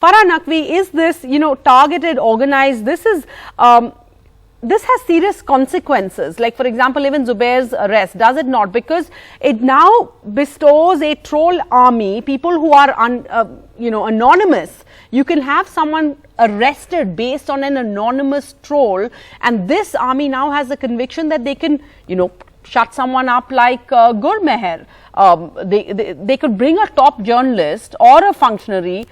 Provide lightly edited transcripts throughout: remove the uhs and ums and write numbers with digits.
Farah Naqvi, is this, targeted, organized? This has serious consequences. Like, for example, even Zubair's arrest, does it not? Because it now bestows a troll army, people who are, anonymous. You can have someone arrested based on an anonymous troll, and this army now has the conviction that they can, shut someone up like Gurmeher. They could bring a top journalist or a functionary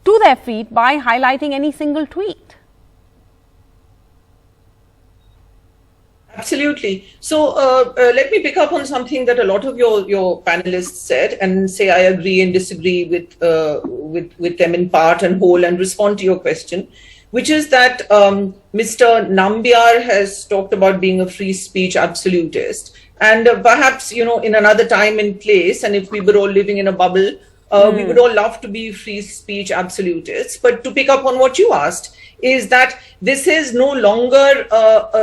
to their feet by highlighting any single tweet. Absolutely. So let me pick up on something that a lot of your panelists said and say I agree and disagree with them in part and whole, and respond to your question, which is that Mr. Nambiar has talked about being a free speech absolutist, and perhaps in another time and place, and if we were all living in a bubble, we would all love to be free speech absolutists. But to pick up on what you asked, is that this is no longer,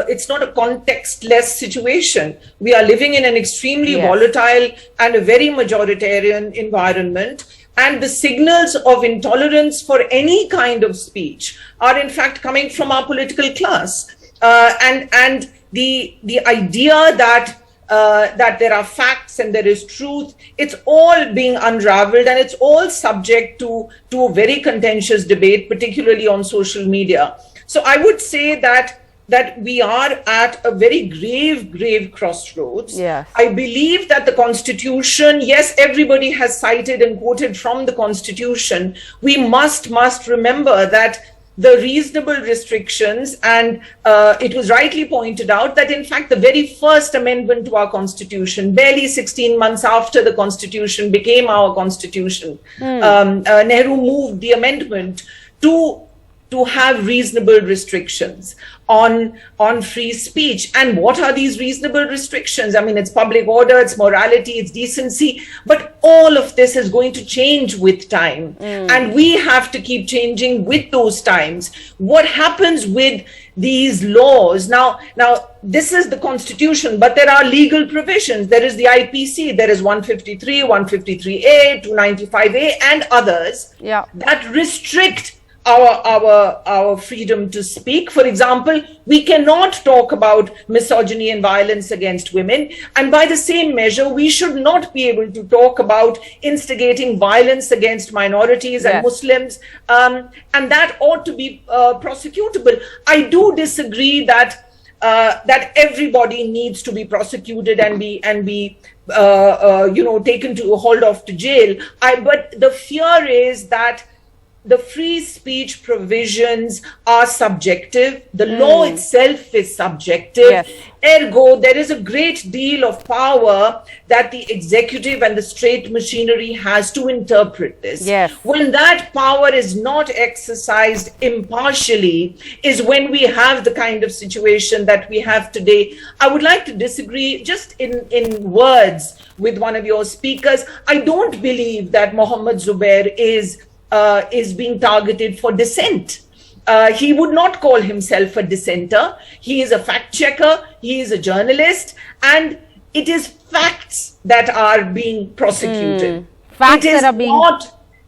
it's not a contextless situation. We are living in an extremely volatile and a very majoritarian environment. And the signals of intolerance for any kind of speech are in fact coming from our political class. And the idea that there are facts and there is truth, it's all being unraveled, and it's all subject to a very contentious debate, particularly on social media. So I would say that we are at a very grave crossroads. Yes. I believe that the Constitution, yes, everybody has cited and quoted from the Constitution. We must remember that the reasonable restrictions, and it was rightly pointed out that in fact the very first amendment to our Constitution, barely 16 months after the Constitution became our Constitution, Nehru moved the amendment to have reasonable restrictions on free speech. And what are these reasonable restrictions? I mean, it's public order, it's morality, it's decency, but all of this is going to change with time. And we have to keep changing with those times. What happens with these laws? Now, this is the Constitution, but there are legal provisions. There is the IPC, there is 153, 153A, 295A, and others that restrict our freedom to speak. For example, we cannot talk about misogyny and violence against women, and by the same measure, we should not be able to talk about instigating violence against minorities and Muslims, and that ought to be prosecutable. I do disagree that everybody needs to be prosecuted and be taken to hauled off to jail. But the fear is that the free speech provisions are subjective. The law itself is subjective. Ergo, there is a great deal of power that the executive and the state machinery has to interpret this. When that power is not exercised impartially is when we have the kind of situation that we have today. I would like to disagree just in words with one of your speakers. I don't believe that Mohammed Zubair is being targeted for dissent. He would not call himself a dissenter. He is a fact checker. He is a journalist, and it is facts that are being prosecuted.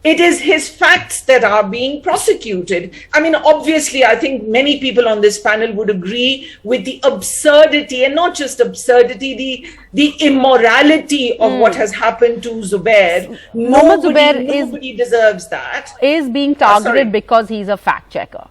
It is his facts that are being prosecuted. I mean, obviously, I think many people on this panel would agree with the absurdity, and not just absurdity, the immorality of what has happened to Zubair. Nobody deserves that. Is being targeted because he's a fact checker.